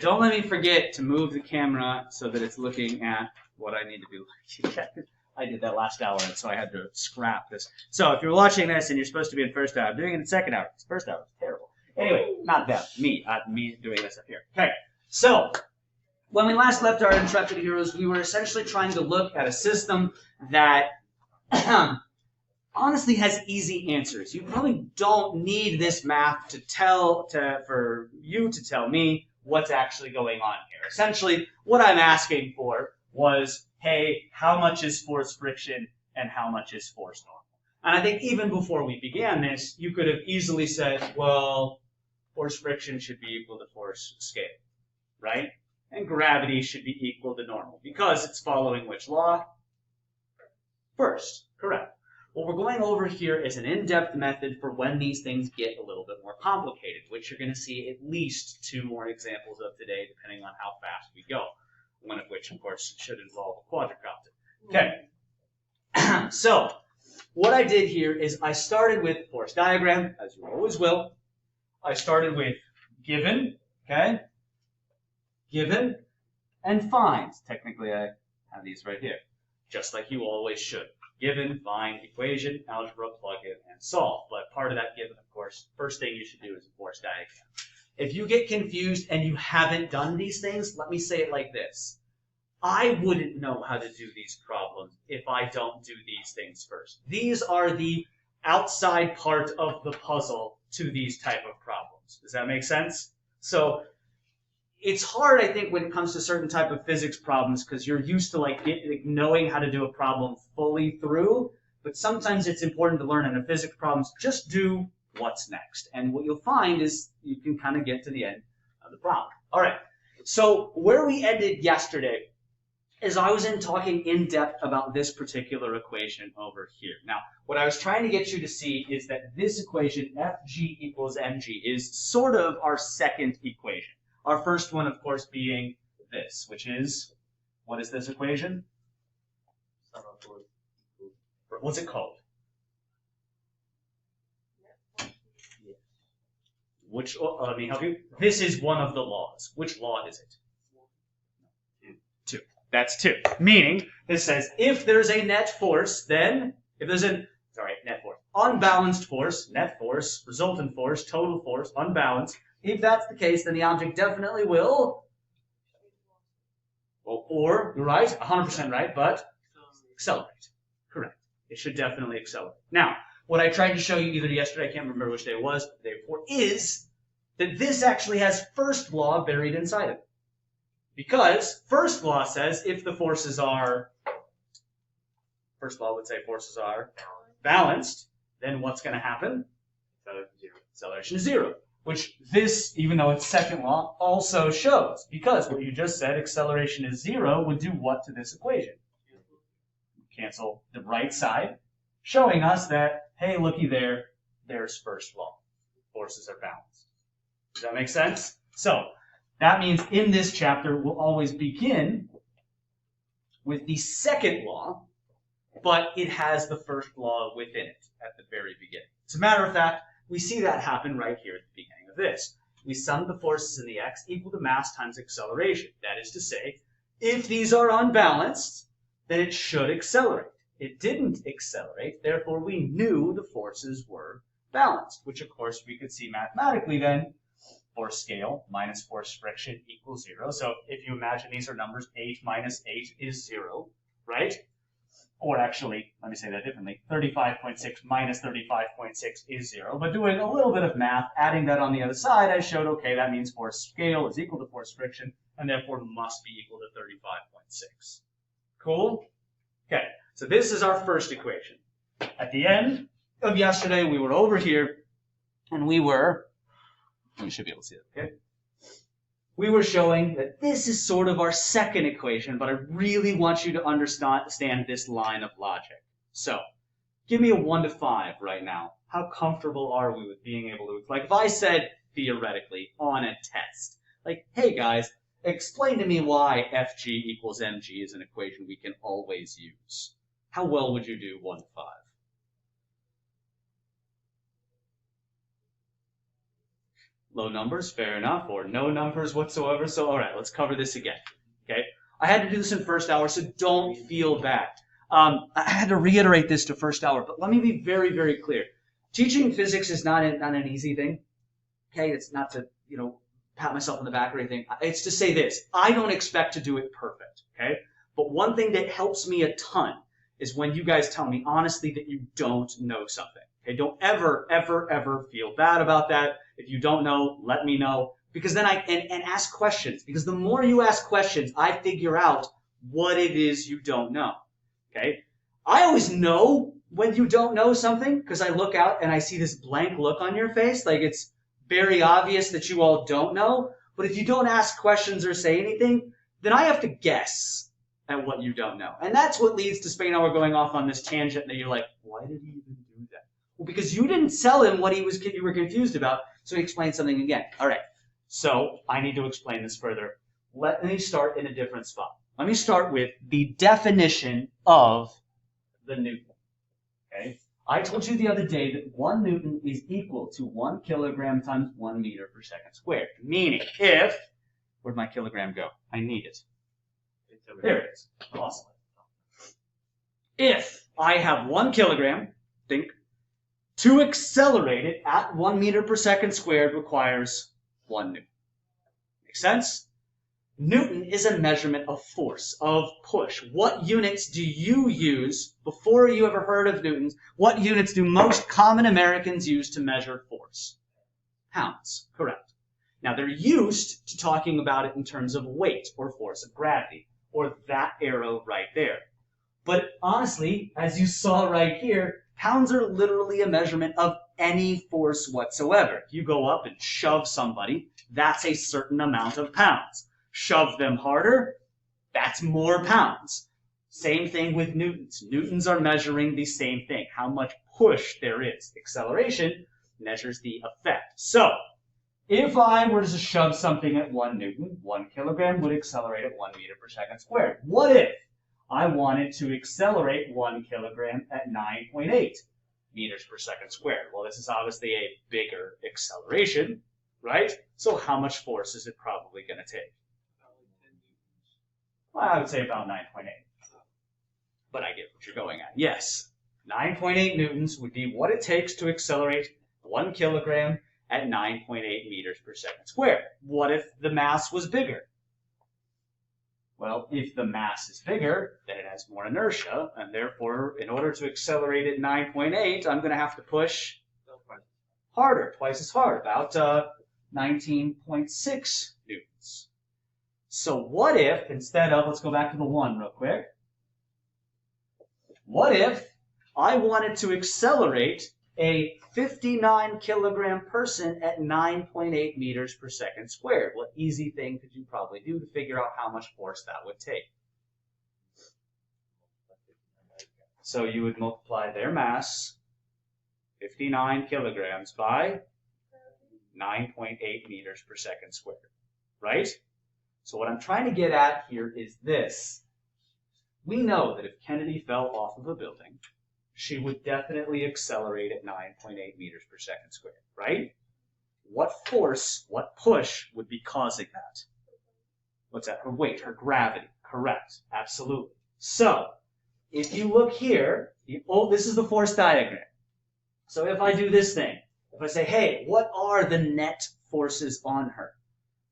Don't let me forget to move the camera so that it's looking at what I need to do. I did that last hour, and so I had to scrap this. So if you're watching this and you're supposed to be in first hour, I'm doing it in second hour. First hour is terrible. Anyway, not them, me doing this up here. Okay, so when we last left our Intrepid Heroes, we were essentially trying to look at a system that honestly has easy answers. You probably don't need this math for you to tell me what's actually going on here. Essentially, what I'm asking for was, hey, how much is force friction and how much is force normal? And I think even before we began this, you could have easily said, well, force friction should be equal to force scale, right? And gravity should be equal to normal, because it's following which law? First, correct. What we're going over here is an in-depth method for when these things get a little bit more complicated, which you're going to see at least 2 more examples of today, depending on how fast we go. One of which, of course, should involve a quadricopter. Okay. So, what I did here is I started with force diagram, as you always will. I started with given, okay? Given, and find. Technically, I have these right here, just like you always should. Given, find, equation, algebra, plug in, and solve. But part of that given, of course, first thing you should do is a force diagram. If you get confused and you haven't done these things, let me say it like this. I wouldn't know how to do these problems if I don't do these things first. These are the outside part of the puzzle to these type of problems. Does that make sense? So it's hard, I think, when it comes to certain type of physics problems because you're used to knowing how to do a problem fully through, but sometimes it's important to learn in a physics problems, just do what's next. And what you'll find is you can kind of get to the end of the problem. All right, so where we ended yesterday is I was talking in depth about this particular equation over here. Now, what I was trying to get you to see is that this equation, Fg equals mg, is sort of our second equation. Our first one, of course, being this, which is, what is this equation? What's it called? Let me help you. This is one of the laws. Which law is it? 2. That's 2. Meaning, this says if there's a net force, then, unbalanced force, net force, resultant force, total force, unbalanced. If that's the case, then the object definitely will, or, you're right, 100% right, but accelerate. Correct. It should definitely accelerate. Now, what I tried to show you either yesterday, I can't remember which day it was, the day before, is that this actually has first law buried inside it. Because first law says if the forces are, first law would say forces are balanced, then what's going to happen? Acceleration is 0. Which this, even though it's second law, also shows. Because what you just said, acceleration is 0, would do what to this equation? Cancel the right side, showing us that, hey, looky there, there's first law. Forces are balanced. Does that make sense? So, that means in this chapter, we'll always begin with the second law, but it has the first law within it at the very beginning. As a matter of fact, we see that happen right here at the beginning of this. We sum the forces in the x equal to mass times acceleration. That is to say, if these are unbalanced, then it should accelerate. It didn't accelerate, therefore we knew the forces were balanced, which of course we could see mathematically then. Force scale minus force friction equals 0. So if you imagine these are numbers, 8 minus 8 is 0, right? Or actually, let me say that differently, 35.6 minus 35.6 is 0. But doing a little bit of math, adding that on the other side, I showed, okay, that means force scale is equal to force friction, and therefore must be equal to 35.6. Cool? Okay, so this is our first equation. At the end of yesterday, we were over here, and we should be able to see it, okay? We were showing that this is sort of our second equation, but I really want you to understand this line of logic. So, give me a 1 to 5 right now. How comfortable are we with being able to, like if I said, theoretically, on a test, like, hey guys, explain to me why Fg equals mg is an equation we can always use. How well would you do 1 to 5? Low numbers, fair enough, or no numbers whatsoever. So, all right, let's cover this again. Okay, I had to do this in first hour, so don't feel bad. I had to reiterate this to first hour, but let me be very, very clear. Teaching physics is not an easy thing. Okay, it's not to pat myself on the back or anything. It's to say this: I don't expect to do it perfect. Okay, but one thing that helps me a ton is when you guys tell me honestly that you don't know something. Okay, don't ever, ever, ever feel bad about that. If you don't know, let me know. Because then and ask questions. Because the more you ask questions, I figure out what it is you don't know. Okay? I always know when you don't know something because I look out and I see this blank look on your face. Like it's very obvious that you all don't know. But if you don't ask questions or say anything, then I have to guess at what you don't know. And that's what leads to Spainhour going off on this tangent that you're like, why did he even do that? Well, because you didn't tell him what you were confused about, so he explained something again. All right, so I need to explain this further. Let me start in a different spot. Let me start with the definition of the Newton. Okay, I told you the other day that 1 Newton is equal to 1 kilogram times 1 meter per second squared. Meaning, where'd my kilogram go? I need it. There it is. Awesome. If I have 1 kilogram, to accelerate it at 1 meter per second squared requires 1 Newton. Make sense? Newton is a measurement of force, of push. What units do you use before you ever heard of Newtons? What units do most common Americans use to measure force? Pounds. Correct. Now, they're used to talking about it in terms of weight or force of gravity, or that arrow right there. But honestly, as you saw right here, pounds are literally a measurement of any force whatsoever. If you go up and shove somebody, that's a certain amount of pounds. Shove them harder, that's more pounds. Same thing with newtons. Newtons are measuring the same thing, how much push there is. Acceleration measures the effect. So, if I were to shove something at 1 Newton, 1 kilogram would accelerate at 1 meter per second squared. What if I wanted to accelerate 1 kilogram at 9.8 meters per second squared? Well, this is obviously a bigger acceleration, right? So how much force is it probably going to take? Well, I would say about 9.8. But I get what you're going at. Yes, 9.8 newtons would be what it takes to accelerate 1 kilogram at 9.8 meters per second squared. What if the mass was bigger? Well, if the mass is bigger, then it has more inertia, and therefore, in order to accelerate at 9.8, I'm going to have to push harder, twice as hard, about 19.6 newtons. So what if, instead of, let's go back to the 1 real quick. What if I wanted to accelerate a 59 kilogram person at 9.8 meters per second squared? What easy thing could you probably do to figure out how much force that would take? So you would multiply their mass, 59 kilograms, by 9.8 meters per second squared, right? So what I'm trying to get at here is this. We know that if Kennedy fell off of a building, she would definitely accelerate at 9.8 meters per second squared, right? What force, what push would be causing that? What's that? Her weight, her gravity. Correct. Absolutely. So, if you look here, this is the force diagram. So if I do this thing, if I say, hey, what are the net forces on her?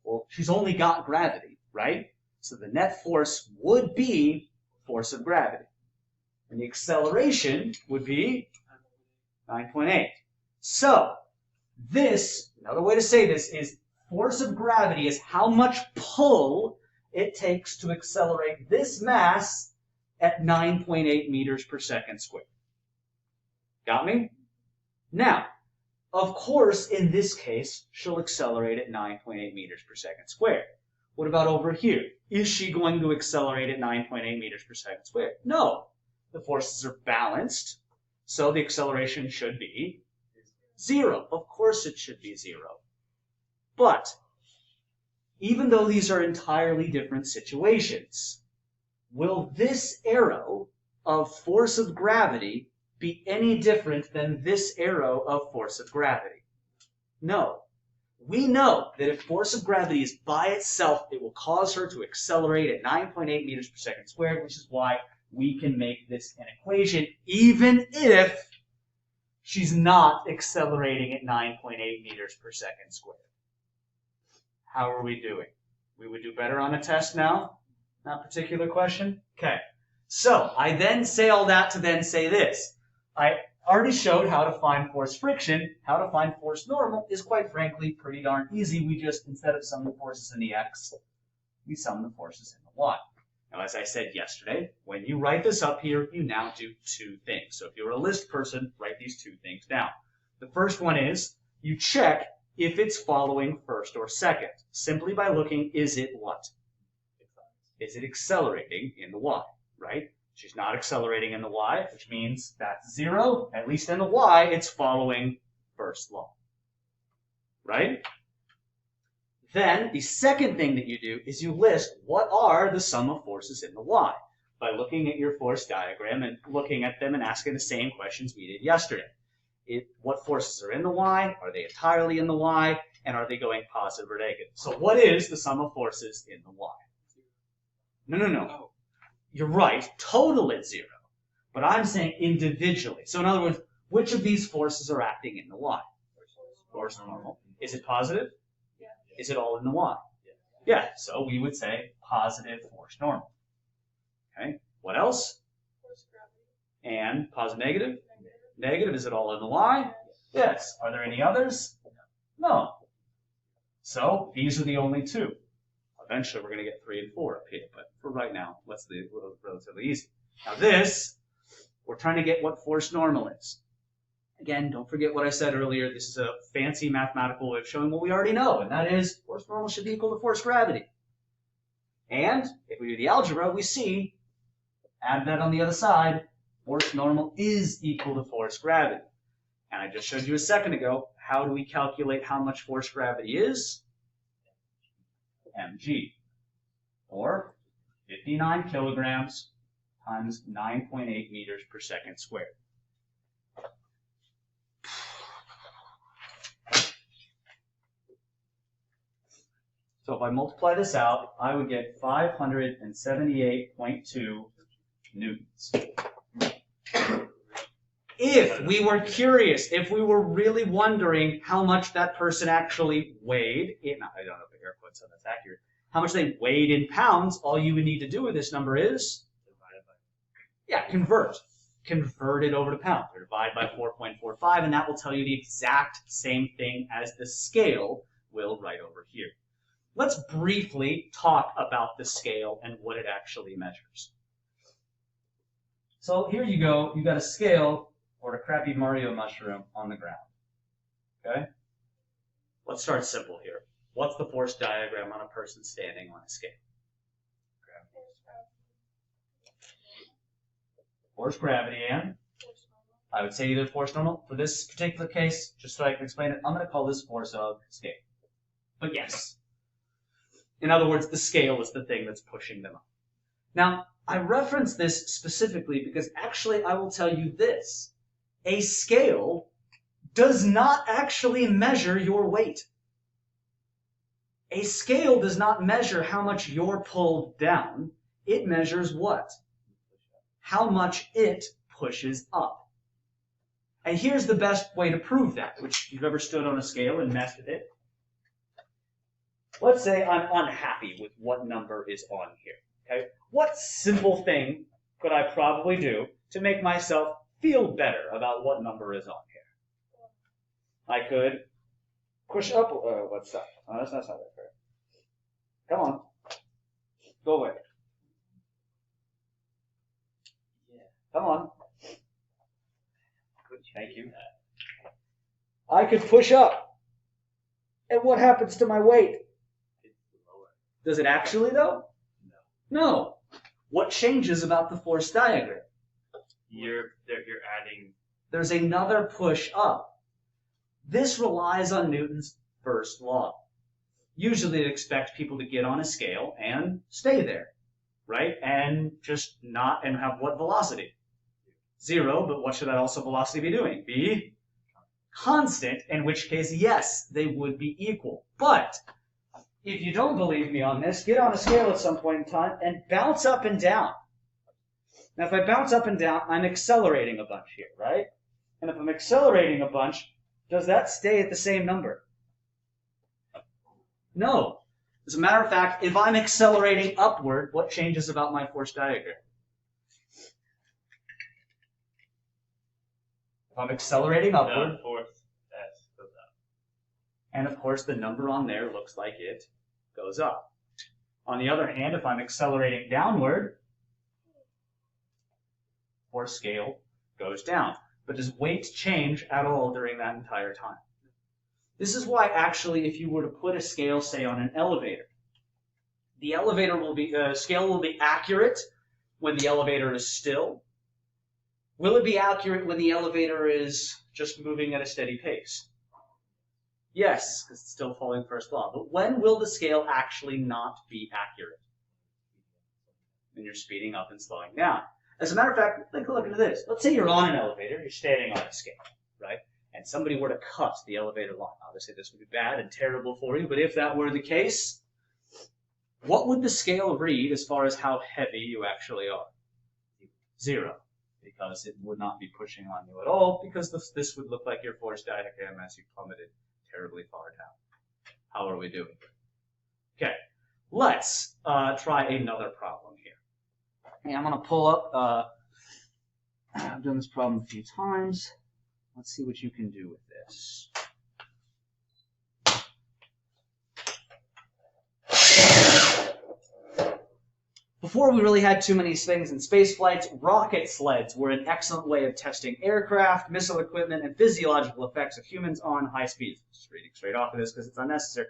Well, she's only got gravity, right? So the net force would be force of gravity. And the acceleration would be 9.8. So, another way to say this is force of gravity is how much pull it takes to accelerate this mass at 9.8 meters per second squared. Got me? Now, of course, in this case, she'll accelerate at 9.8 meters per second squared. What about over here? Is she going to accelerate at 9.8 meters per second squared? No. The forces are balanced, so the acceleration should be 0. Of course it should be 0. But, even though these are entirely different situations, will this arrow of force of gravity be any different than this arrow of force of gravity? No. we know that if force of gravity is by itself, it will cause her to accelerate at 9.8 meters per second squared, which is why we can make this an equation even if she's not accelerating at 9.8 meters per second squared. How are we doing? We would do better on a test now? That particular question? Okay. So I then say all that to then say this. I already showed how to find force friction. How to find force normal is quite frankly pretty darn easy. We just, instead of summing the forces in the x, we sum the forces in the y. Now, as I said yesterday, when you write this up here, you now do two things. So if you're a list person, write these two things down. The first one is you check if it's following first or second, simply by looking, is it what? Is it accelerating in the y, right? She's not accelerating in the y, which means that's 0. At least in the y, it's following first law, right? Then the second thing that you do is you list what are the sum of forces in the y by looking at your force diagram and looking at them and asking the same questions we did yesterday. What forces are in the y? Are they entirely in the y? And are they going positive or negative? So what is the sum of forces in the y? No. You're right. Total at 0. But I'm saying individually. So in other words, which of these forces are acting in the y? Force normal. Is it positive? Yeah. Is it all in the y? Yeah. So we would say positive force normal. Okay. What else? Force gravity. And positive negative? Negative, is it all in the y? Yes. Are there any others? No. So these are the only two. Eventually, we're going to get 3 and 4 up here, but for right now, let's do it relatively easy. Now this, we're trying to get what force normal is. Again, don't forget what I said earlier. This is a fancy mathematical way of showing what we already know, and that is force normal should be equal to force gravity. And if we do the algebra, we see, add that on the other side, force normal is equal to force gravity. And I just showed you a second ago, how do we calculate how much force gravity is? mg, or 59 kilograms times 9.8 meters per second squared. So if I multiply this out, I would get 578.2 newtons. If we were curious, if we were really wondering how much that person actually weighed, I don't know if the air quotes so that's accurate, how much they weighed in pounds, all you would need to do with this number is convert. Convert it over to pounds, or divide by 4.45, and that will tell you the exact same thing as the scale will right over here. Let's briefly talk about the scale and what it actually measures. So here you go, you've got a scale or a crappy Mario mushroom on the ground. Okay? Let's start simple here. What's the force diagram on a person standing on a scale? Force gravity and? I would say either force normal. For this particular case, just so I can explain it, I'm going to call this force of scale. But yes. In other words, the scale is the thing that's pushing them up. Now, I reference this specifically because actually I will tell you this. A scale does not actually measure your weight. A scale does not measure how much you're pulled down. It measures what? How much it pushes up. And here's the best way to prove that, which you've ever stood on a scale and messed with it. Let's say I'm unhappy with what number is on here. Okay? What simple thing could I probably do to make myself feel better about what number is on here? I could push up. What's that? Oh, that's not that fair. Come on. Go away. Yeah. Come on. Thank you. I could push up. And what happens to my weight? Does it actually, though? No. What changes about the force diagram? You're adding. There's another push up. This relies on Newton's first law. Usually it expects people to get on a scale and stay there, right? And just not, and have what velocity? 0, but what should that also velocity be doing? Be constant, in which case, yes, they would be equal. But if you don't believe me on this, get on a scale at some point in time and bounce up and down. Now, if I bounce up and down, I'm accelerating a bunch here, right? And if I'm accelerating a bunch, does that stay at the same number? No. As a matter of fact, if I'm accelerating upward, what changes about my force diagram? If I'm accelerating upward, The force S goes up. and of course the number on there looks like it goes up. On the other hand, if I'm accelerating downward, force scale goes down. But does weight change at all during that entire time? This is why, actually, if you were to put a scale, say, on an elevator, the elevator will be scale will be accurate when the elevator is still. Will it be accurate when the elevator is just moving at a steady pace? Yes, because it's still following first law. But when will the scale actually not be accurate? When you're speeding up and slowing down. As a matter of fact, take a look at this. Let's say you're on an elevator, you're standing on a scale, right? And somebody were to cut the elevator line. Obviously, this would be bad and terrible for you, but if that were the case, what would the scale read as far as how heavy you actually are? 0, because it would not be pushing on you at all, because this would look like your force diagram as you plummeted terribly far down. How are we doing? Okay, let's try another problem here. Okay, I'm going to pull up, I've done this problem a few times. Let's see what you can do with this. Before we really had too many things in space flights, rocket sleds were an excellent way of testing aircraft, missile equipment, and physiological effects of humans on high speeds. Just reading straight off of this because it's unnecessary.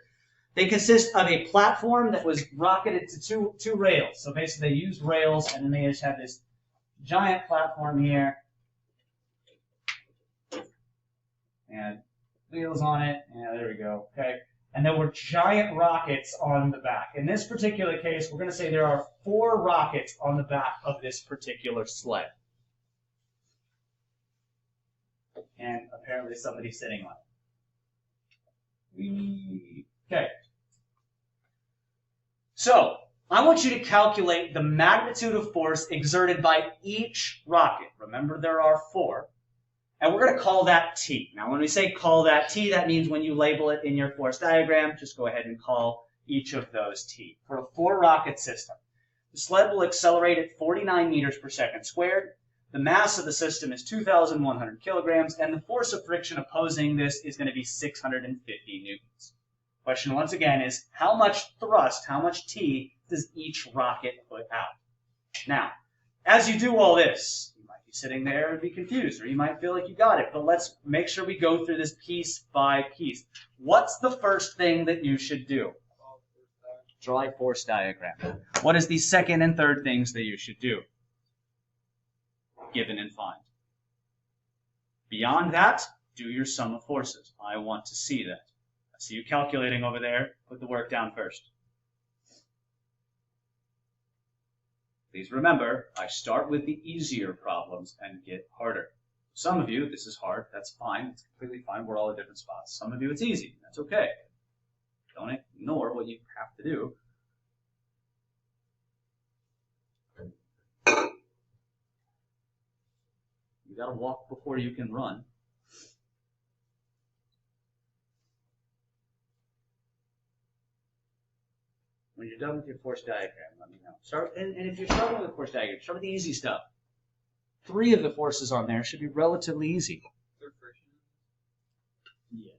They consist of a platform that was rocketed to two rails. So basically they used rails, and then they just had this giant platform here. And wheels on it. Yeah, there we go. Okay. And there were giant rockets on the back. In this particular case, we're going to say there are 4 rockets on the back of this particular sled. And apparently somebody's sitting on it. Okay. So, I want you to calculate the magnitude of force exerted by each rocket. Remember, there are 4. And we're going to call that T. Now, when we say call that T, that means when you label it in your force diagram, just go ahead and call each of those T. For a 4-rocket system, the sled will accelerate at 49 meters per second squared. The mass of the system is 2,100 kilograms, and the force of friction opposing this is going to be 650 newtons. Question once again is, how much thrust, how much T does each rocket put out? Now, as you do all this, sitting there and be confused, or you might feel like you got it, but let's make sure we go through this piece by piece. What's the first thing that you should do? Draw a force diagram. What is the second and third things that you should do? Given and find. Beyond that, do your sum of forces. I want to see that. I see you calculating over there. Put the work down first. Please remember, I start with the easier problems and get harder. Some of you, this is hard. That's fine. It's completely fine. We're all at different spots. Some of you, it's easy. That's okay. Don't ignore what you have to do. You got to walk before you can run. When you're done with your force diagram, let me know. And if you're struggling with force diagram, start with the easy stuff. 3 of the forces on there should be relatively easy. Yes.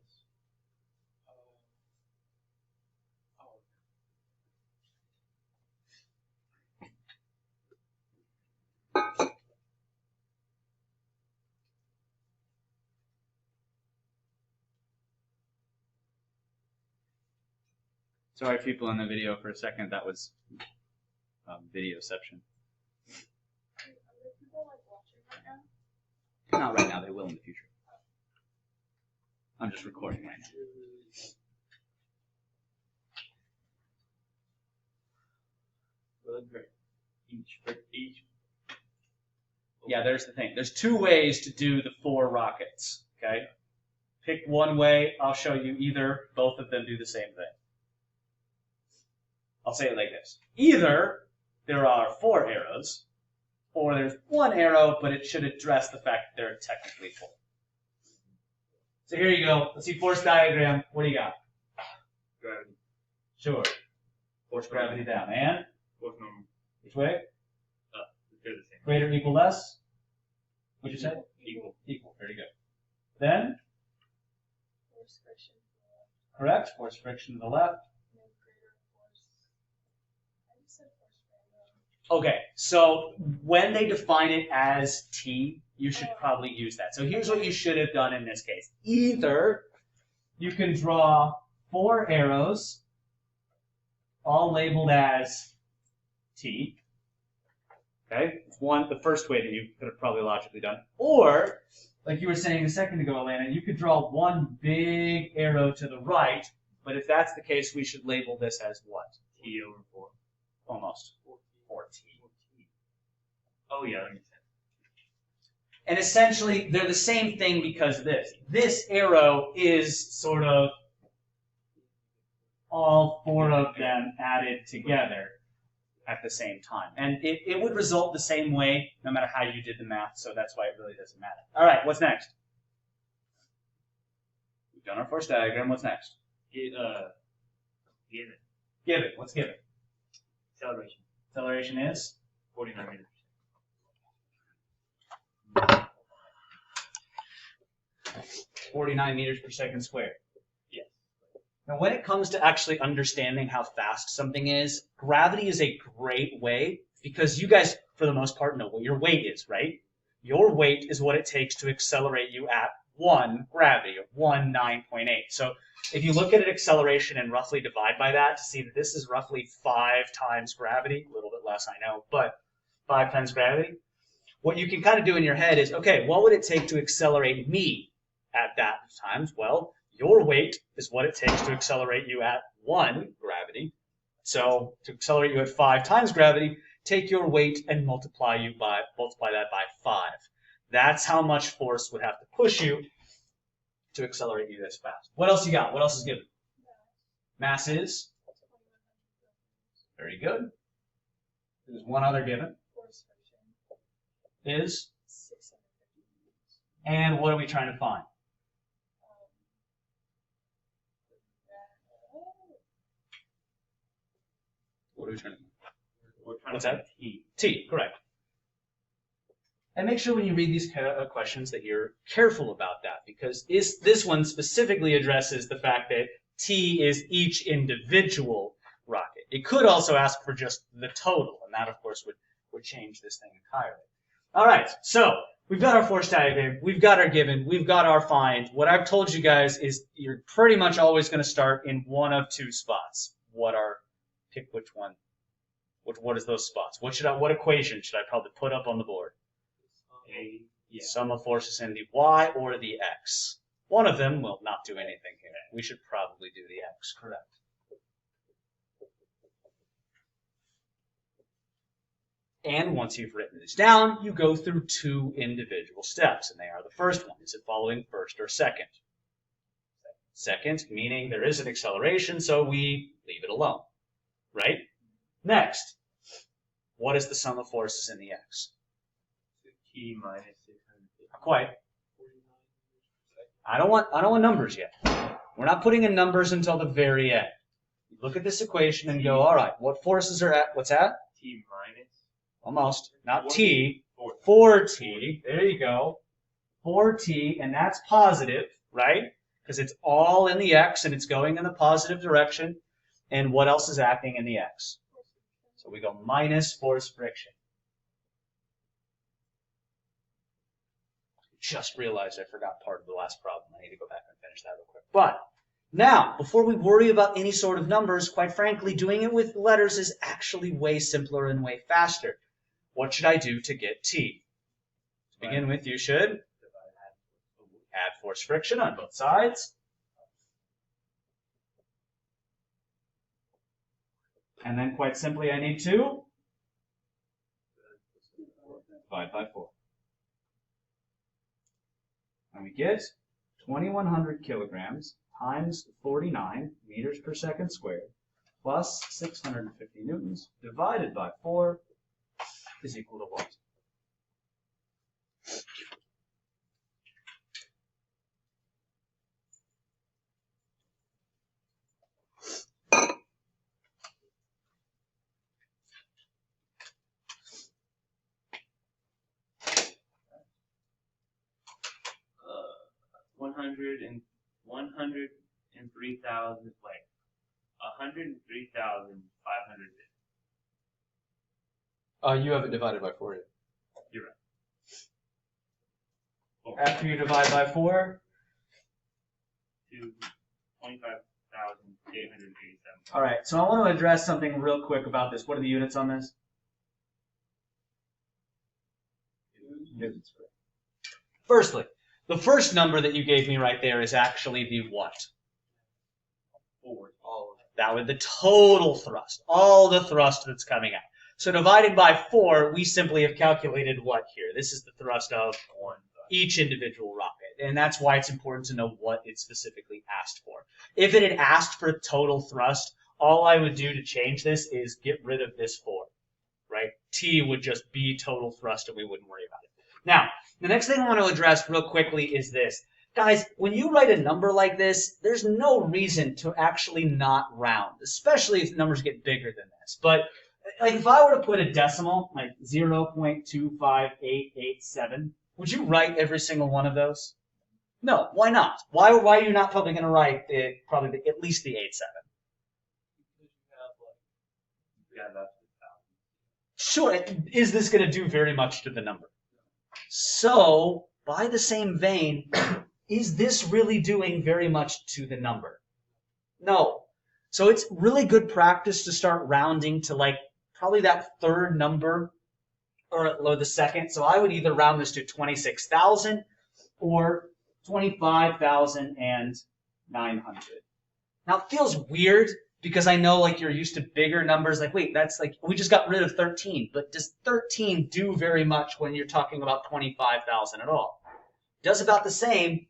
Sorry, people in the video, for a second. That was videoception. Are people watching right now? Not right now. They will in the future. I'm just recording right now. Each. Yeah, there's the thing. There's 2 ways to do the 4 rockets. Okay. pick one way. I'll show you either both of them do the same thing. I'll say it like this. Either there are 4 arrows, or there's 1 arrow, but it should address the fact that there are technically 4. So here you go. Let's see force diagram. What do you got? Gravity. Sure. Force gravity down. And? Force normal. Which way? They're the same. Greater, equal, less? What'd you say? Equal. Equal. Very good. Then? Force friction. Correct. Force friction to the left. No greater force. I just said force friction. Okay, so when they define it as T, you should probably use that. So here's what you should have done in this case. Either you can draw 4 arrows, all labeled as T. Okay, it's the first way that you could have probably logically done. Or, like you were saying a second ago, Elena, you could draw 1 big arrow to the right, but if that's the case, we should label this as what? T over 4. Almost. 4T. Oh, yeah, that makes sense. And essentially, they're the same thing because of this. This arrow is sort of all 4 of them added together at the same time. And it would result the same way no matter how you did the math, so that's why it really doesn't matter. All right, what's next? We've done our force diagram. What's next? Given. Give it. What's given? Acceleration. Acceleration is? 49 meters. 49 meters per second squared. Yes. Now, when it comes to actually understanding how fast something is, gravity is a great way because you guys, for the most part, know what your weight is, right? Your weight is what it takes to accelerate you at 1 gravity, or 1 9.8. So if you look at an acceleration and roughly divide by that to see that this is roughly 5 times gravity, a little bit less, I know, but 5 times gravity, what you can kind of do in your head is, okay, what would it take to accelerate me at that times? Well, your weight is what it takes to accelerate you at 1 gravity. So to accelerate you at 5 times gravity, take your weight and multiply that by 5. That's how much force would have to push you to accelerate you this fast. What else you got? What else is given? Mass is? Very good. There's one other given. Force friction. Is? 650 meters. And what are we trying to find? What are we trying to find? We're trying What's to that? find T. T, correct. And make sure when you read these questions that you're careful about that, because this one specifically addresses the fact that T is each individual rocket. It could also ask for just the total, and that, of course, would change this thing entirely. All right, so we've got our force diagram, we've got our given, we've got our find. What I've told you guys is you're pretty much always going to start in one of 2 spots. Pick which one. What is those spots? What equation should I probably put up on the board? Yeah. Sum of forces in the y or the x. One of them will not do anything here. We should probably do the x, correct. And once you've written these down, you go through 2 individual steps, and they are the first one. Is it following first or second? Second, meaning there is an acceleration, so we leave it alone, right? Next, what is the sum of forces in the x? T minus 650. Not quite. I don't want numbers yet. We're not putting in numbers until the very end. You look at this equation and go, all right, what forces are at, what's that? T minus. Almost, not T, 4. 4T, there you go. 4T, and that's positive, right? Because it's all in the x and it's going in the positive direction. And what else is acting in the x? So we go minus force friction. Just realized I forgot part of the last problem. I need to go back and finish that real quick. But now, before we worry about any sort of numbers, quite frankly, doing it with letters is actually way simpler and way faster. What should I do to get T? To begin with, you should add force friction on both sides. And then quite simply, I need to divide by 4. And we get 2,100 kilograms times 49 meters per second squared plus 650 newtons divided by 4 is equal to what? One hundred and 103,000. Wait, 103,500. You have it divided by 4 yet. You're right. After you divide by 4, To 25,887. all right, so I want to address something real quick about this. What are the units on this? Newtons. Firstly, the first number that you gave me right there is actually the what? Forward. That would be the total thrust, all the thrust that's coming out. So dividing by 4, we simply have calculated what here? This is the thrust of each individual rocket, and that's why it's important to know what it specifically asked for. If it had asked for total thrust, all I would do to change this is get rid of this 4, right? T would just be total thrust, and we wouldn't worry about it. Now, the next thing I want to address real quickly is this. Guys, when you write a number like this, there's no reason to actually not round, especially if numbers get bigger than this. But like if I were to put a decimal, like 0.25887, would you write every single one of those? No, why not? Why are you not probably going to write at least the 87? Yeah, that's Sure, is this going to do very much to the number? So, by the same vein, is this really doing very much to the number? No. So it's really good practice to start rounding to like probably that third number or the second. So I would either round this to 26,000 or 25,900. Now it feels weird because I know like you're used to bigger numbers. Like, wait, that's like, we just got rid of 13. But does 13 do very much when you're talking about 25,000 at all? It does about the same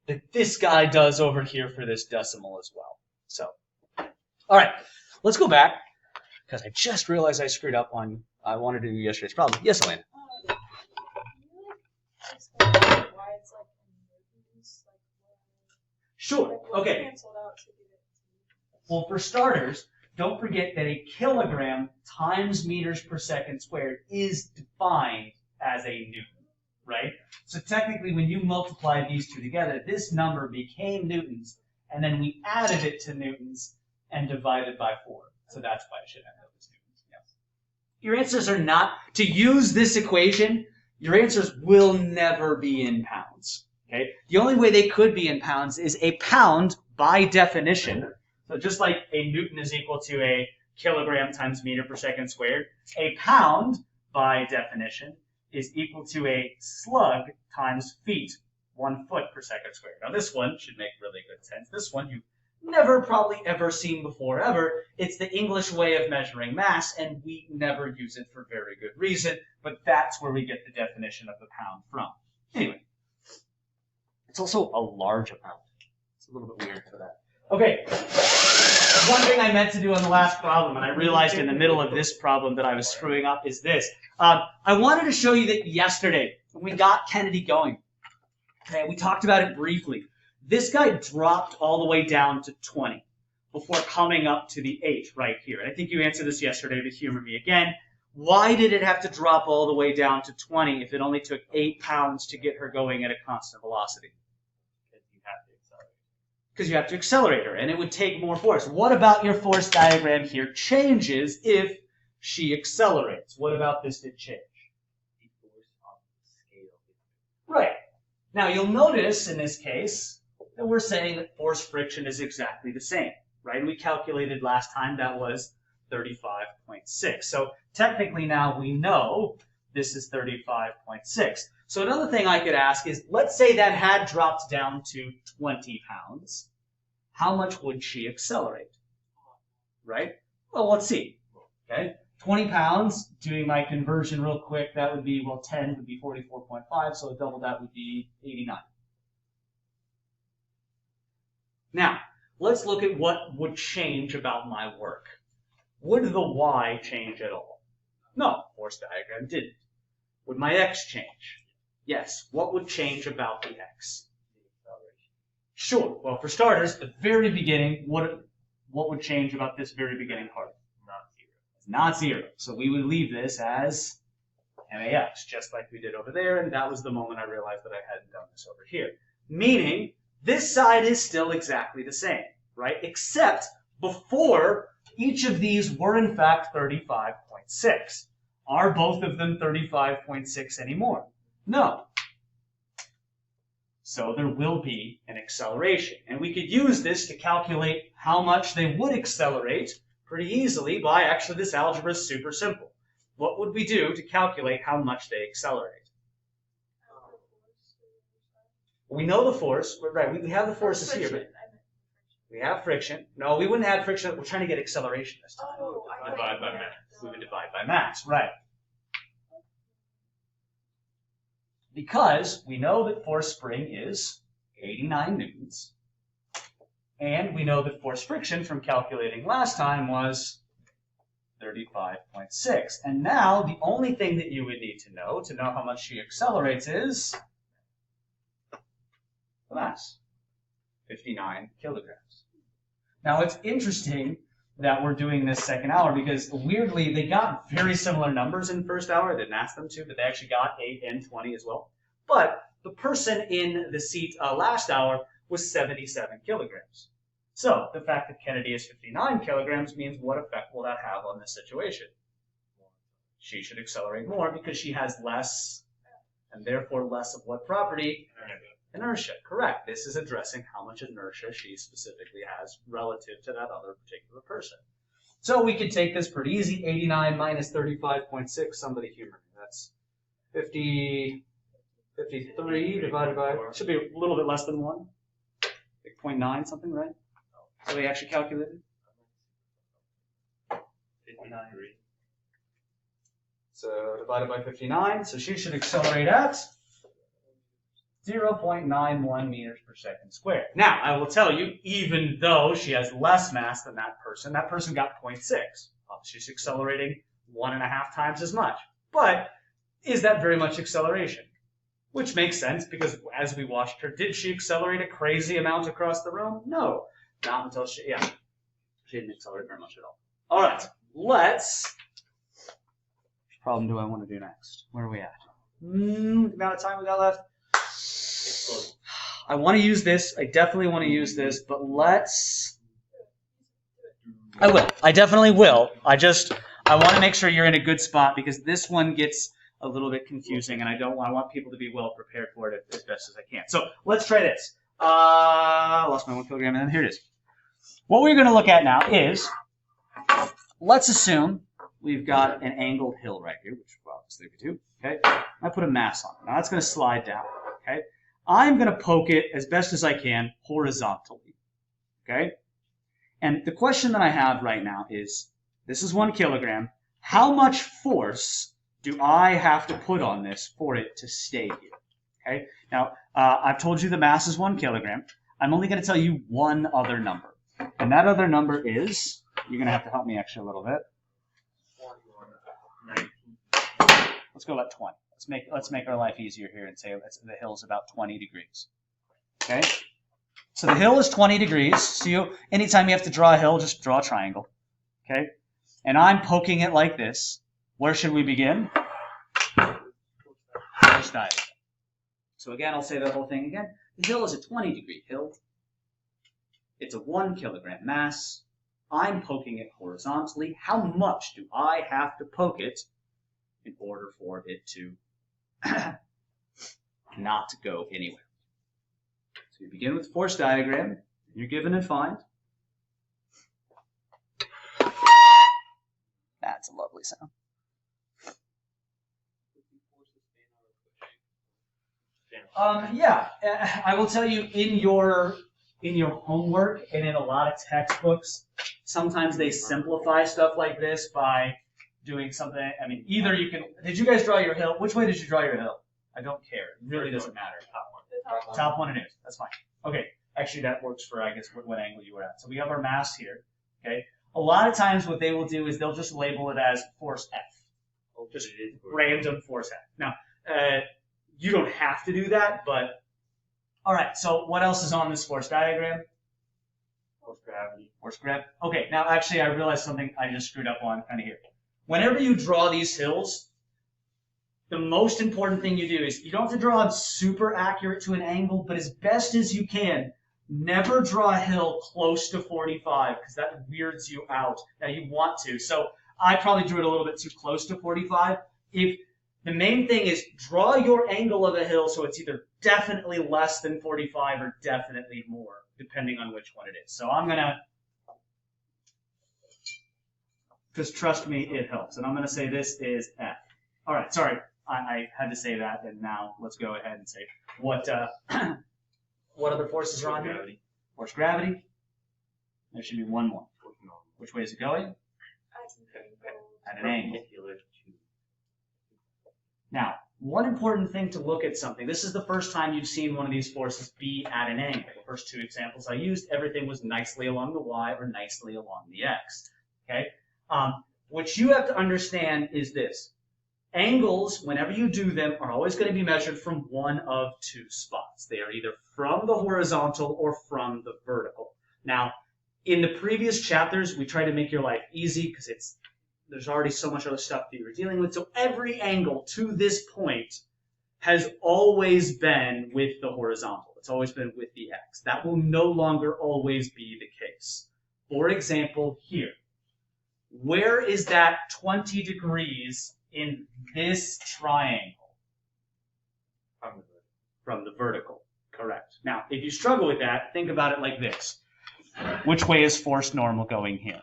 that this guy does over here for this decimal as well. So, all right, let's go back because I just realized I screwed up on, I wanted to do yesterday's problem. Yes, Elena. Can you explain why it's like in newtons? Sure. Okay. Canceled out to get it. Well, for starters, don't forget that a kilogram times meters per second squared is defined as a newton, right? So technically, when you multiply these two together, this number became newtons, and then we added it to newtons and divided by 4. So that's why it should end up as newtons. Yes. Your answers are not, to use this equation, your answers will never be in pounds. Okay? The only way they could be in pounds is a pound, by definition. So just like a newton is equal to a kilogram times meter per second squared, a pound, by definition, is equal to a slug times feet, 1 foot per second squared. Now this one should make really good sense. This one you've never probably ever seen before ever. It's the English way of measuring mass, and we never use it for very good reason, but that's where we get the definition of the pound from. Anyway, it's also a large amount. It's a little bit weird for that. Okay, one thing I meant to do on the last problem, and I realized in the middle of this problem that I was screwing up, is this. I wanted to show you that yesterday, when we got Kennedy going, okay, we talked about it briefly. This guy dropped all the way down to 20 before coming up to the 8 right here. And I think you answered this yesterday, but humor me again. Why did it have to drop all the way down to 20 if it only took 8 pounds to get her going at a constant velocity? Because you have to accelerate her, and it would take more force. What about your force diagram here changes if she accelerates? What about this did change? the force on the scale. Right. Now you'll notice in this case that we're saying that force friction is exactly the same, right? We calculated last time that was 35.6. So technically now we know this is 35.6. So another thing I could ask is, let's say that had dropped down to 20 pounds. How much would she accelerate? Right? Well, let's see. Okay, 20 pounds, doing my conversion real quick, that would be, well, 10 would be 44.5, so double that would be 89. Now, let's look at what would change about my work. Would the y change at all? No, force diagram didn't. Would my x change? Yes. What would change about the x? Sure. Well, for starters, the very beginning, what would change about this very beginning part? Not zero. It's not 0. So we would leave this as MAX, just like we did over there, and that was the moment I realized that I hadn't done this over here. Meaning, this side is still exactly the same, right? Except before, each of these were in fact 35.6. Are both of them 35.6 anymore? No. So there will be an acceleration. And we could use this to calculate how much they would accelerate pretty easily by, actually this algebra is super simple. What would we do to calculate how much they accelerate? We know the force, but right, we have the forces here, but we have friction. No, we wouldn't have friction. We're trying to get acceleration this time. Divide by mass. We would divide by mass, right. Because we know that force spring is 89 newtons. And we know that force friction from calculating last time was 35.6. And now the only thing that you would need to know how much she accelerates is the mass, 59 kilograms. Now it's interesting that we're doing this second hour because weirdly they got very similar numbers in first hour. I didn't ask them to, but they actually got 8 and 20 as well. But the person in the seat last hour was 77 kilograms. So the fact that Kennedy is 59 kilograms means what effect will that have on the situation? She should accelerate more because she has less, and therefore less of what property? Inertia. Correct. This is addressing how much inertia she specifically has relative to that other particular person. So we could take this pretty easy. 89 minus 35.6. Somebody humor me. That's 53 divided by, should be a little bit less than 1. Like 0.9 something, right? So we actually calculated. 59. So divided by 59. So she should accelerate at 0.91 meters per second squared. Now, I will tell you, even though she has less mass than that person got 0.6. She's accelerating 1.5 times as much. But is that very much acceleration? Which makes sense because as we watched her, did she accelerate a crazy amount across the room? No. Not until she didn't accelerate very much at all. All right, let's. Which problem do I want to do next? Where are we at? The amount of time we got left. I want to use this. I definitely want to use this, but let's. I will. I definitely will. I want to make sure you're in a good spot because this one gets a little bit confusing, and I want people to be well prepared for it as best as I can. So let's try this. Lost my 1 kilogram, and then here it is. What we're going to look at now is, let's assume we've got an angled hill right here, which obviously we do. Okay, I put a mass on it. Now that's going to slide down. Okay, I'm going to poke it as best as I can horizontally. Okay, and the question that I have right now is, this is 1 kilogram. How much force do I have to put on this for it to stay here? Okay, now I've told you the mass is 1 kilogram. I'm only going to tell you one other number. And that other number is, you're going to have to help me actually a little bit. 19. Let's go about 20. Let's make our life easier here and say the hill's about 20 degrees. Okay? So the hill is 20 degrees. So anytime you have to draw a hill, just draw a triangle. Okay? And I'm poking it like this. Where should we begin? First diagram. So again, I'll say the whole thing again. The hill is a 20-degree hill. It's a 1 kilogram mass. I'm poking it horizontally. How much do I have to poke it in order for it to not go anywhere? So you begin with the force diagram. You're given and find. That's a lovely sound. Yeah, I will tell you in your homework and in a lot of textbooks, sometimes they simplify stuff like this by doing something. I mean, either you can. Did you guys draw your hill? Which way did you draw your hill? I don't care. It really doesn't matter. The top one. Top one it is. That's fine. Okay. actually that works for, I guess, what angle you were at. So we have our mass here, okay? A lot of times what they will do is they'll just label it as force F. Just random force F. Now, you don't have to do that, but all right, so what else is on this force diagram? Force gravity. Force gravity. Okay, now actually I realized something I just screwed up on kind of here. Whenever you draw these hills, the most important thing you do is you don't have to draw them super accurate to an angle, but as best as you can, never draw a hill close to 45 because that weirds you out. Now you want to. So I probably drew it a little bit too close to 45. If the main thing is draw your angle of a hill so it's either definitely less than 45 or definitely more, depending on which one it is. So I'm going to, because trust me, it helps. And I'm going to say this is F. All right, sorry. I had to say that, and now let's go ahead and say what what other forces are on here? Gravity. Force gravity. There should be one more. Which way is it going? At an angle. Now, one important thing to look at something. This is the first time you've seen one of these forces be at an angle. The first two examples I used, everything was nicely along the y or nicely along the x. Okay. What you have to understand is this. Angles, whenever you do them, are always going to be measured from one of two spots. They are either from the horizontal or from the vertical. Now, in the previous chapters, we try to make your life easy because there's already so much other stuff that you're dealing with. So every angle to this point has always been with the horizontal. It's always been with the x. That will no longer always be the case. For example, here. Where is that 20 degrees in this triangle? From the vertical. Correct. Now, if you struggle with that, think about it like this. Which way is force normal going here?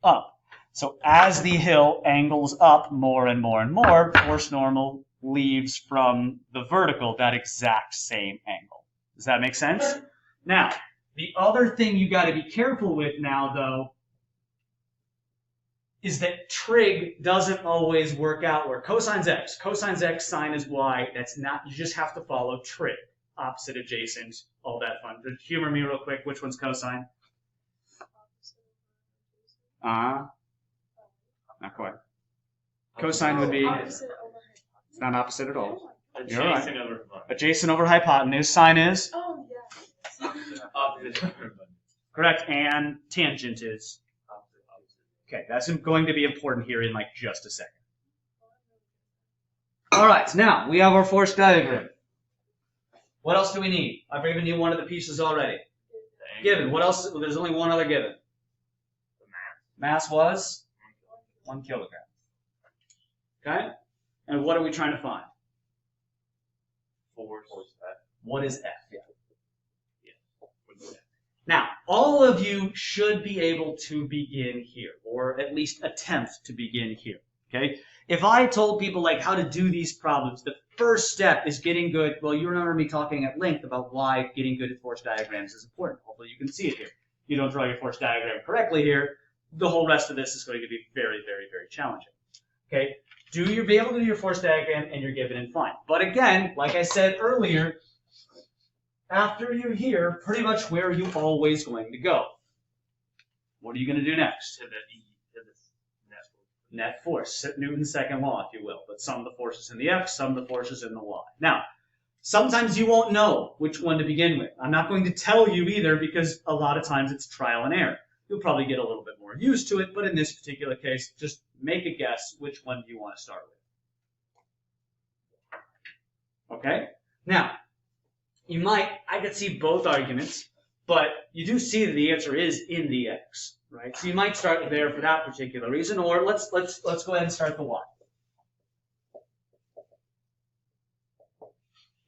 Up. So as the hill angles up more and more and more, force normal leaves from the vertical that exact same angle. Does that make sense? Now, the other thing you got to be careful with now, though, is that trig doesn't always work out where cosine's x, sine is y. That's not, you just have to follow trig. Opposite, adjacent, all that fun. Humor me real quick. Which one's cosine? Not quite. Cosine would be, it's not opposite at all. You're right. Adjacent over hypotenuse. Adjacent over hypotenuse. Sine is? Oh, yeah. Opposite over hypotenuse. Correct. And tangent is? Okay, that's going to be important here in like just a second. All right, now we have our force diagram. What else do we need? I've given you one of the pieces already. Given. What else? Well, there's only one other given. The mass. Mass was 1 kilogram. Okay? And what are we trying to find? Force. F. What is F? Yeah. What's that? Now, all of you should be able to begin here, or at least attempt to begin here. Okay? If I told people like how to do these problems, the first step is getting good. Well, you remember me talking at length about why getting good at force diagrams is important. Hopefully you can see it here. You don't draw your force diagram correctly here, the whole rest of this is going to be very, very, very challenging. Okay? Be able to do your force diagram and you're given and fine. But again, like I said earlier, after you're here, pretty much where are you always going to go? What are you going to do next? To the Net force, Newton's second law, if you will. But some of the forces in the x, some of the forces in the y. Now, sometimes you won't know which one to begin with. I'm not going to tell you either because a lot of times it's trial and error. You'll probably get a little bit more used to it, but in this particular case, just make a guess which one do you want to start with. Okay? Now, I could see both arguments, but you do see that the answer is in the x, right? So you might start there for that particular reason, or let's go ahead and start the y.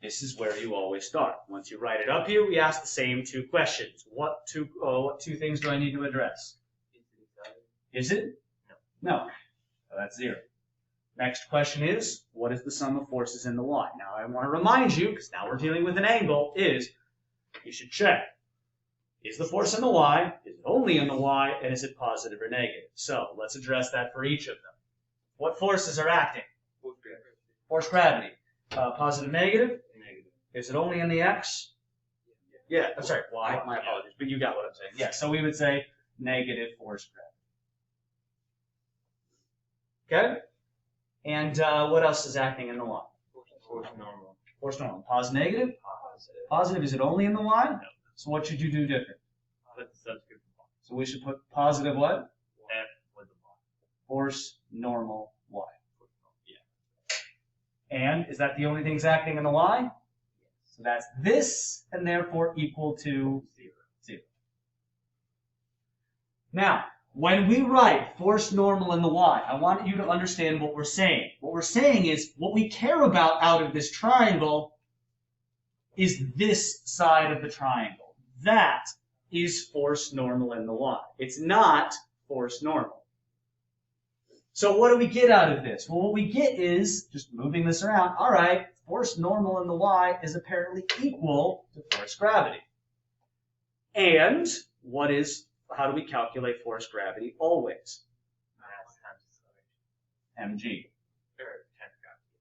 This is where you always start. Once you write it up here, we ask the same two questions. What two things do I need to address? Is it? No. So that's 0. Next question is, what is the sum of forces in the y? Now I want to remind you, because now we're dealing with an angle, is you should check. Is the force in the y? Is it only in the y? And is it positive or negative? So let's address that for each of them. What forces are acting? Force gravity. Positive, negative? Negative. Is it only in the x? Yeah, I'm sorry, y, my apologies, but you got what I'm saying. Yeah, so we would say negative force gravity. Okay? And what else is acting in the y? Force normal. Force normal. Positive, negative? Positive. Positive, is it only in the y? So what should you do different? Put the subscript y. So we should put positive what? F with the y. Force normal y. Force normal. Yeah. And is that the only thing acting in the y? So that's this, and therefore equal to 0. Now, when we write force normal in the y, I want you to understand what we're saying. What we're saying is what we care about out of this triangle is this side of the triangle. That is force normal in the y. It's not force normal. So what do we get out of this? Well, what we get is, just moving this around, all right, force normal in the y is apparently equal to force gravity. And how do we calculate force gravity always? Mass times acceleration. mg. Or times gravity.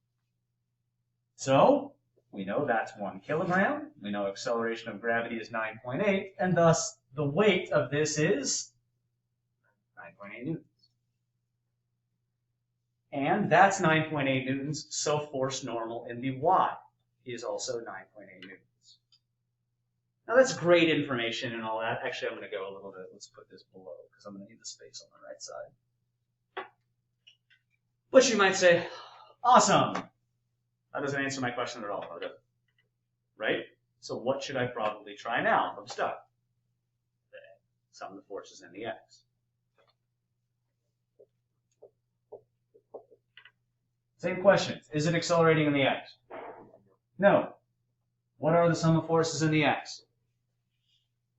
So we know that's 1 kilogram. We know acceleration of gravity is 9.8, and thus the weight of this is 9.8 newtons. And that's 9.8 newtons, so force normal in the y is also 9.8 newtons. Now that's great information and all that. Actually, I'm going to go a little bit. Let's put this below because I'm going to need the space on the right side. But you might say, awesome. That doesn't answer my question at all, does it? Right? So what should I probably try now? I'm stuck. Sum of the forces in the x. Same question. Is it accelerating in the x? No. What are the sum of forces in the x?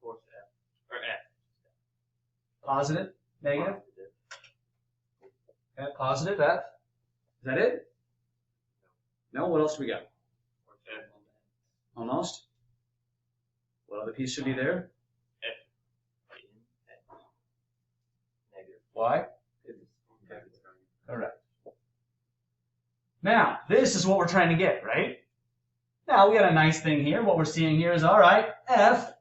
Force F. Or F. Positive? Negative? Okay, positive, F. Is that it? No? What else do we got? Force F. Almost? What other piece should be there? F. Negative. Y? Correct. Now, this is what we're trying to get, right? Now, we got a nice thing here. What we're seeing here is, all right, F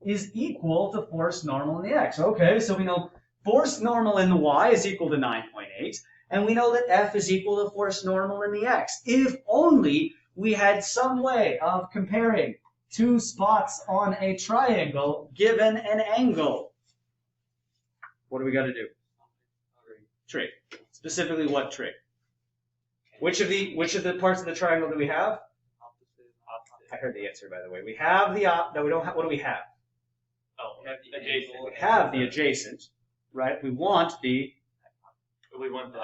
is equal to force normal in the x. Okay, so we know force normal in the y is equal to 9.8, and we know that F is equal to force normal in the x. If only we had some way of comparing two spots on a triangle given an angle. What do we got to do? Trig. Specifically, what trig? Which of the parts of the triangle do we have? I heard the answer, by the way. We have the no, we don't have. What do we have? Oh, we have the adjacent. We have the adjacent, right? We want the We want the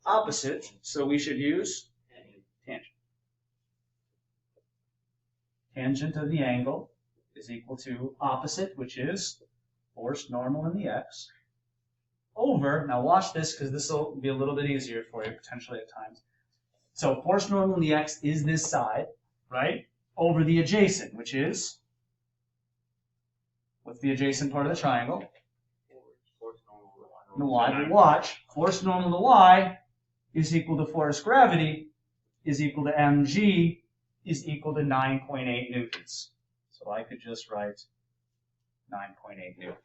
opposite, so we should use tangent. Tangent of the angle is equal to opposite, which is force normal in the x, over, now watch this because this will be a little bit easier for you potentially at times. So force normal in the x is this side, right? Over the adjacent, which is, what's the adjacent part of the triangle? force normal. The y. But watch, force normal to y is equal to force gravity is equal to mg is equal to 9.8 newtons. So I could just write 9.8 newtons.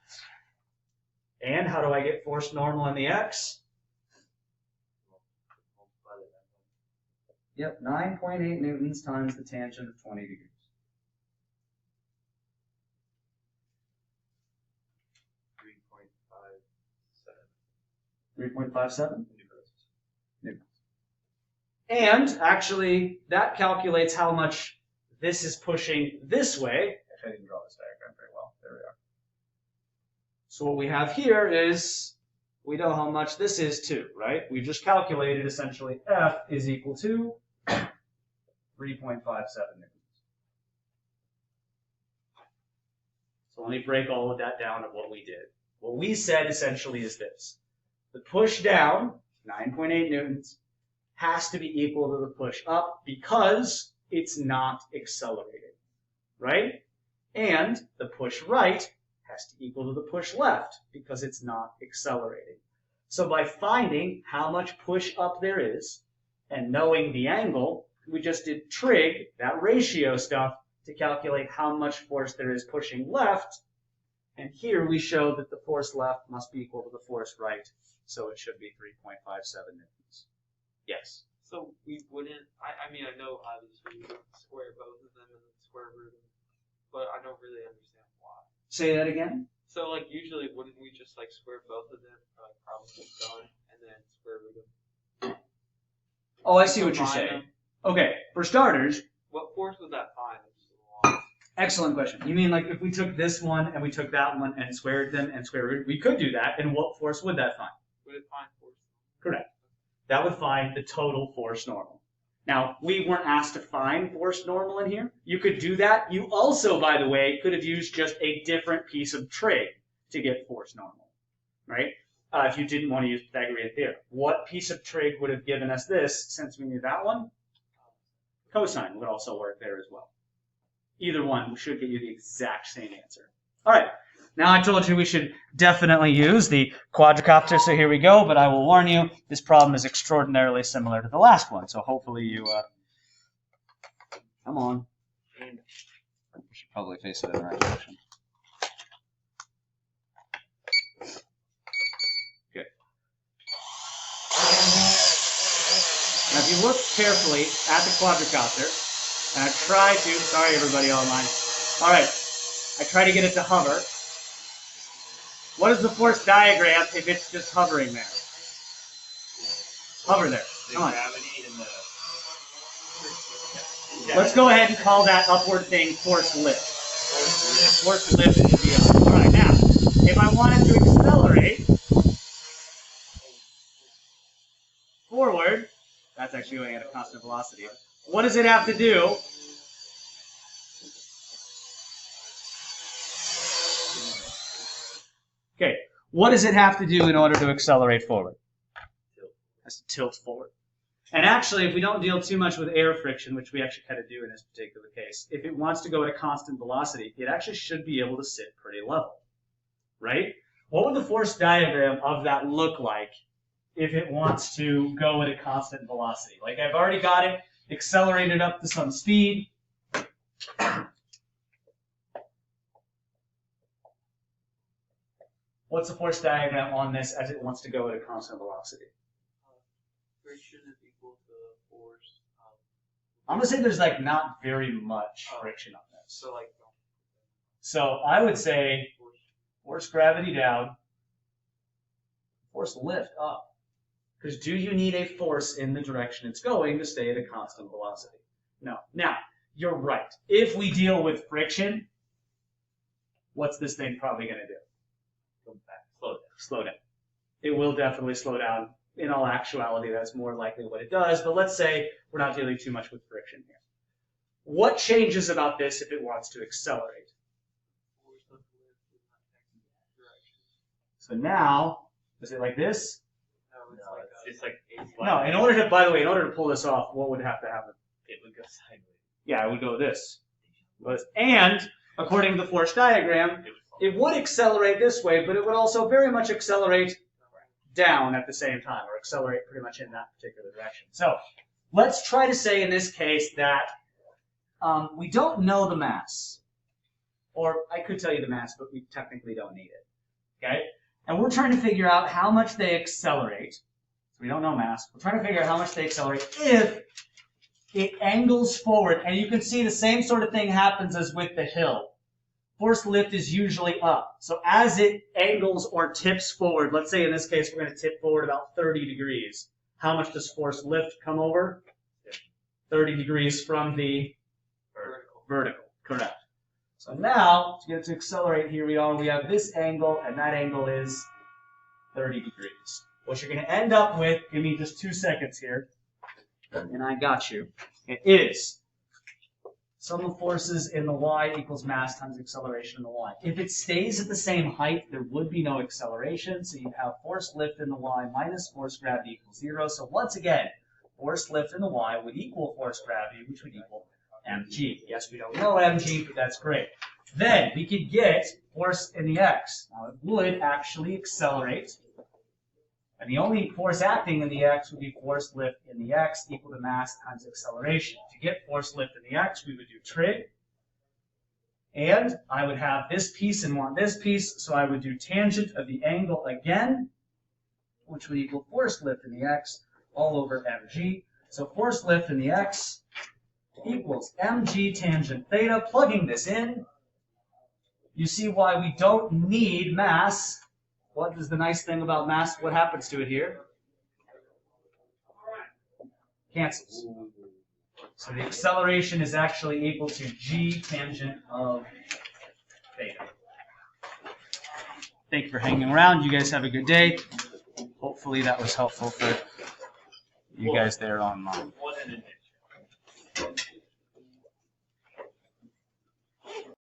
And how do I get force normal in the x? Yep, 9.8 newtons times the tangent of 20 degrees. 3.57 newtons. And actually, that calculates how much this is pushing this way. If I didn't draw this diagram very well, there we are. So what we have here is, we know how much this is too, right? We just calculated essentially F is equal to 3.57 newtons. So let me break all of that down of what we did. What we said essentially is this. The push down, 9.8 newtons, has to be equal to the push up because it's not accelerating, right? And the push right has to equal to the push left because it's not accelerating. So by finding how much push up there is and knowing the angle, we just did trig, that ratio stuff, to calculate how much force there is pushing left. And here we show that the force left must be equal to the force right, so it should be 3.57 newtons. Yes? So we wouldn't. I mean, I know obviously we would square both of them and then square root them, but I don't really understand why. Say that again? So like usually wouldn't we just like square both of them for like problem done and then square root them? Oh, I see what you're Combine saying. them? Okay, for starters, What force would that find? excellent question. You mean like if we took this one and we took that one and squared them and square root, we could do that, and what force would that find? Would it find force? Correct. That would find the total force normal. Now, we weren't asked to find force normal in here. You could do that. You also, by the way, could have used just a different piece of trig to get force normal, right? If you didn't want to use Pythagorean theorem. What piece of trig would have given us this since we knew that one? Cosine would also work there as well. Either one should get you the exact same answer. All right. Now I told you we should definitely use the quadricopter, so here we go, but I will warn you, this problem is extraordinarily similar to the last one, so hopefully you, come on. I should probably face it in the right direction. Good. Now if you look carefully at the quadricopter, and I try to, sorry everybody online, all right, I try to get it to hover. What is the force diagram if it's just hovering there? Hover there. Come on. Let's go ahead and call that upward thing force lift. Force lift is the up. All right, now, if I wanted to accelerate forward, that's actually going at a constant velocity. What does it have to do? Okay, what does it have to do in order to accelerate forward? Has to tilt forward. And actually, if we don't deal too much with air friction, which we actually kind of do in this particular case, if it wants to go at a constant velocity, it actually should be able to sit pretty level, right? What would the force diagram of that look like if it wants to go at a constant velocity? Like I've already got it accelerated up to some speed. What's the force diagram on this as it wants to go at a constant velocity? Friction is equal to force. I'm going to say there's like not very much friction on this. So like. So I would say force gravity down, force lift up. Because do you need a force in the direction it's going to stay at a constant velocity? No. Now, you're right. If we deal with friction, what's this thing probably going to do? Go back. Slow down. Slow down. It will definitely slow down. In all actuality, that's more likely what it does. But let's say we're not dealing too much with friction here. What changes about this if it wants to accelerate? So now, is it like this? It's like No, in order to, by the way, in order to pull this off, what would have to happen? it would go sideways. Yeah, it would go this. And according to the force diagram, it would accelerate this way, but it would also very much accelerate down at the same time, or accelerate pretty much in that particular direction. So let's try to say in this case that we don't know the mass. Or I could tell you the mass, but we technically don't need it. Okay? And we're trying to figure out how much they accelerate. So we don't know mass. We're trying to figure out how much they accelerate if it angles forward. And you can see the same sort of thing happens as with the hill. Force lift is usually up. So as it angles or tips forward, let's say in this case we're going to tip forward about 30 degrees. How much does force lift come over? 30 degrees from the vertical. Correct. So now, to get it to accelerate, here we are. We have this angle, and that angle is 30 degrees. What you're going to end up with, give me just 2 seconds here, and I got you. It is sum of forces in the y equals mass times acceleration in the y. If it stays at the same height, there would be no acceleration, so you have force lift in the y minus force gravity equals 0. So once again, force lift in the y would equal force gravity, which would equal mg. Yes, we don't know mg, but that's great. Then we could get force in the x. Now it would actually accelerate, and the only force acting in the x would be force lift in the x equal to mass times acceleration. To get force lift in the x, we would do trig. And I would have this piece and want this piece, so I would do tangent of the angle again, which would equal force lift in the x all over mg. So force lift in the x equals mg tangent theta. Plugging this in, you see why we don't need mass. What is the nice thing about mass? What happens to it here? Cancels. So the acceleration is actually equal to g tangent of theta. Thank you for hanging around. You guys have a good day. Hopefully that was helpful for you guys there online.